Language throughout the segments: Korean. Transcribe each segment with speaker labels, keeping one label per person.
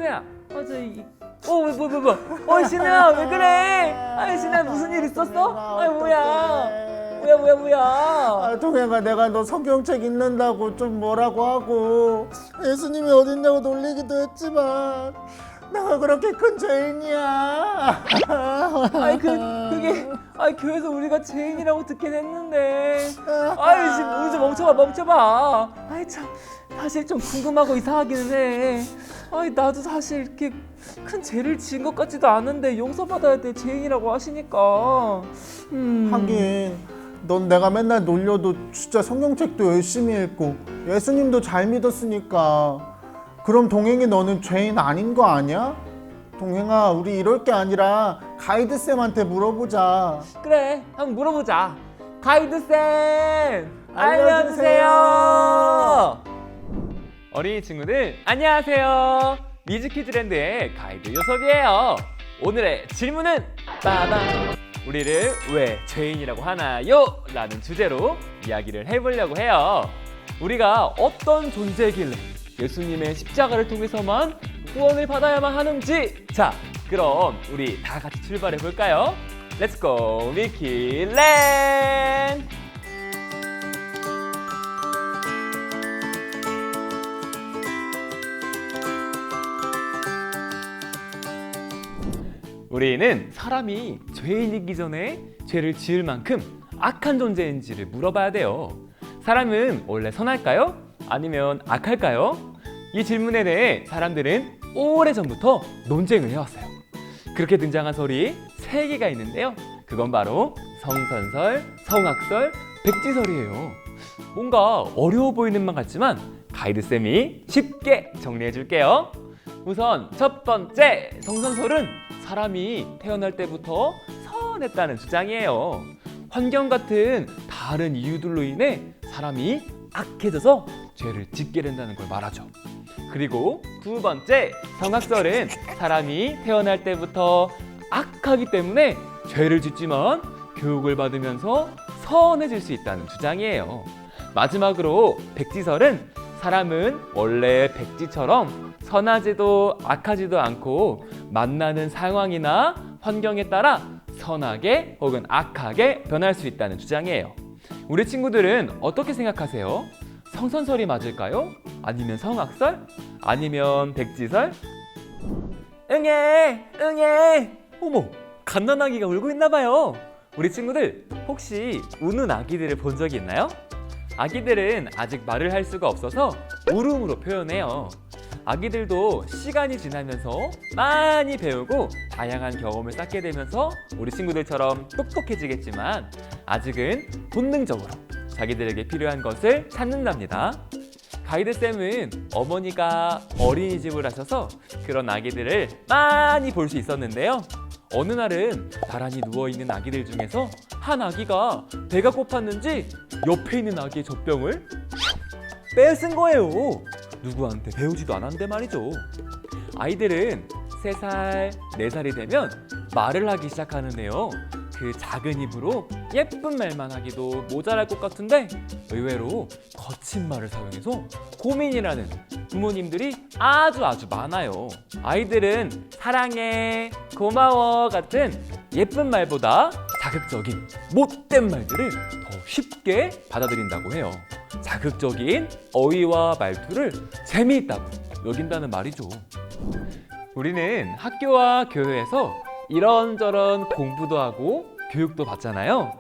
Speaker 1: 친구야. 신우야 왜 그래? 신우야 무슨 일 있었어? 뭐야?
Speaker 2: 아, 동행아, 내가 너 성경책 읽는다고 좀 뭐라고 하고 예수님이 어딨냐고 놀리기도 했지만 내가 그렇게 큰 죄인이야.
Speaker 1: 그게 교회에서 우리가 죄인이라고 듣긴 했는데. 지금 우리 좀 멈춰봐. 참 사실 좀 궁금하고 이상하기는 해. 나도 사실 이렇게 큰 죄를 지은 것 같지도 않은데 용서받아야 돼 죄인이라고 하시니까.
Speaker 2: 하긴 넌 내가 맨날 놀려도 진짜 성경책도 열심히 읽고 예수님도 잘 믿었으니까 그럼 동행이 너는 죄인 아닌 거 아니야? 동행아, 우리 이럴 게 아니라 가이드쌤한테 물어보자.
Speaker 1: 그래, 한번 물어보자. 가이드쌤 알려주세요. 어린이 친구들 안녕하세요. 뮤직키즈랜드의 가이드 요섭이에요. 오늘의 질문은 빠밤. 우리를 왜 죄인이라고 하나요? 라는 주제로 이야기를 해보려고 해요. 우리가 어떤 존재이길래 예수님의 십자가를 통해서만 구원을 받아야만 하는지. 자, 그럼 우리 다 같이 출발해 볼까요? Let's go, 미키랜드! 우리는 사람이 죄인이기 전에 죄를 지을 만큼 악한 존재인지를 물어봐야 돼요. 사람은 원래 선할까요? 아니면 악할까요? 이 질문에 대해 사람들은 오래전부터 논쟁을 해왔어요. 그렇게 등장한 설이 3개가 있는데요. 그건 바로 성선설, 성악설, 백지설이에요. 뭔가 어려워 보이는 말 같지만 가이드쌤이 쉽게 정리해 줄게요. 우선 첫 번째, 성선설은 사람이 태어날 때부터 선했다는 주장이에요. 환경 같은 다른 이유들로 인해 사람이 악해져서 죄를 짓게 된다는 걸 말하죠. 그리고 두 번째, 성악설은 사람이 태어날 때부터 악하기 때문에 죄를 짓지만 교육을 받으면서 선해질 수 있다는 주장이에요. 마지막으로 백지설은 사람은 원래 백지처럼 선하지도 악하지도 않고 만나는 상황이나 환경에 따라 선하게 혹은 악하게 변할 수 있다는 주장이에요. 우리 친구들은 어떻게 생각하세요? 성선설이 맞을까요? 아니면 성악설? 아니면 백지설? 응애! 어머, 갓난아기가 울고 있나봐요. 우리 친구들 혹시 우는 아기들을 본 적이 있나요? 아기들은 아직 말을 할 수가 없어서 울음으로 표현해요. 아기들도 시간이 지나면서 많이 배우고 다양한 경험을 쌓게 되면서 우리 친구들처럼 똑똑해지겠지만 아직은 본능적으로 자기들에게 필요한 것을 찾는답니다. 가이드쌤은 어머니가 어린이집을 하셔서 그런 아기들을 많이 볼 수 있었는데요. 어느 날은 나란히 누워있는 아기들 중에서 한 아기가 배가 고팠는지 옆에 있는 아기의 젖병을 빼쓴 거예요. 누구한테 배우지도 않았는데 말이죠. 아이들은 3살, 4살이 되면 말을 하기 시작하는데요. 그 작은 입으로 예쁜 말만 하기도 모자랄 것 같은데 의외로 거친 말을 사용해서 고민이라는 부모님들이 아주 많아요. 아이들은 사랑해, 고마워 같은 예쁜 말보다 자극적인 못된 말들을 더 쉽게 받아들인다고 해요. 자극적인 어휘와 말투를 재미있다고 여긴다는 말이죠. 우리는 학교와 교회에서 이런저런 공부도 하고 교육도 받잖아요.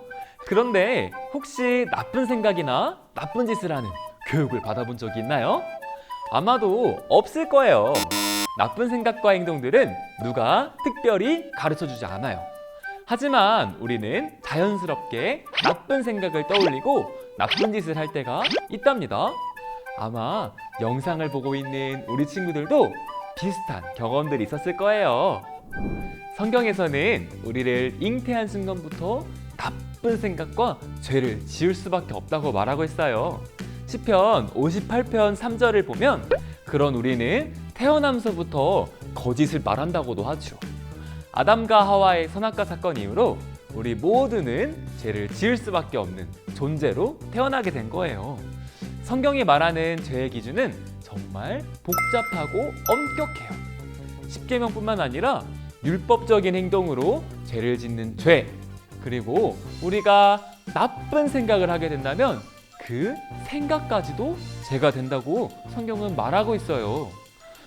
Speaker 1: 그런데 혹시 나쁜 생각이나 나쁜 짓을 하는 교육을 받아본 적이 있나요? 아마도 없을 거예요. 나쁜 생각과 행동들은 누가 특별히 가르쳐주지 않아요. 하지만 우리는 자연스럽게 나쁜 생각을 떠올리고 나쁜 짓을 할 때가 있답니다. 아마 영상을 보고 있는 우리 친구들도 비슷한 경험들이 있었을 거예요. 성경에서는 우리를 잉태한 순간부터 나쁜 생각과 죄를 지을 수밖에 없다고 말하고 있어요. 시편 58편 3절을 보면 그런 우리는 태어나면서부터 거짓을 말한다고도 하죠. 아담과 하와의 선악과 사건 이후로 우리 모두는 죄를 지을 수밖에 없는 존재로 태어나게 된 거예요. 성경이 말하는 죄의 기준은 정말 복잡하고 엄격해요. 십계명뿐만 아니라 율법적인 행동으로 죄를 짓는 죄, 그리고 우리가 나쁜 생각을 하게 된다면 그 생각까지도 죄가 된다고 성경은 말하고 있어요.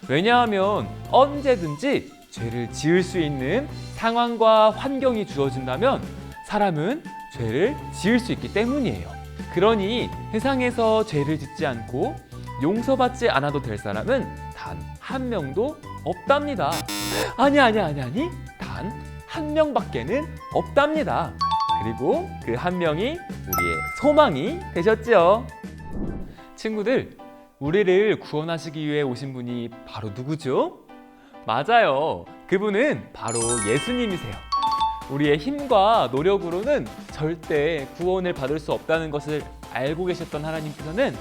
Speaker 1: 왜냐하면 언제든지 죄를 지을 수 있는 상황과 환경이 주어진다면 사람은 죄를 지을 수 있기 때문이에요. 그러니 세상에서 죄를 짓지 않고 용서받지 않아도 될 사람은 단 한 명도 없답니다. 아니. 단 한 명밖에는 없답니다. 그리고 그 한 명이 우리의 소망이 되셨죠. 친구들, 우리를 구원하시기 위해 오신 분이 바로 누구죠? 맞아요. 그분은 바로 예수님이세요. 우리의 힘과 노력으로는 절대 구원을 받을 수 없다는 것을 알고 계셨던 하나님께서는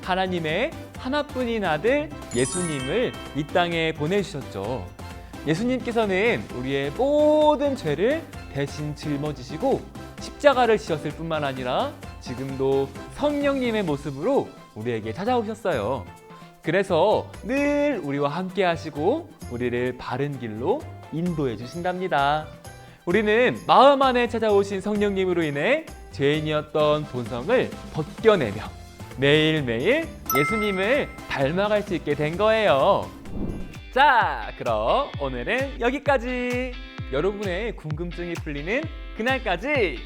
Speaker 1: 하나님의 하나뿐인 아들 예수님을 이 땅에 보내주셨죠. 예수님께서는 우리의 모든 죄를 대신 짊어지시고 십자가를 지셨을 뿐만 아니라 지금도 성령님의 모습으로 우리에게 찾아오셨어요. 그래서 늘 우리와 함께 하시고 우리를 바른 길로 인도해 주신답니다. 우리는 마음 안에 찾아오신 성령님으로 인해 죄인이었던 본성을 벗겨내며 매일매일 예수님을 닮아갈 수 있게 된 거예요. 자, 그럼 오늘은 여기까지. 여러분의 궁금증이 풀리는 그날까지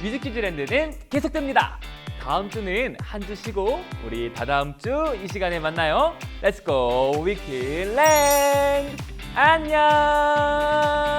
Speaker 1: 뮤직키즈랜드는 계속됩니다. 다음 주는 한 주 쉬고 우리 다다음 주 이 시간에 만나요. Let's go 위키랜드. 안녕.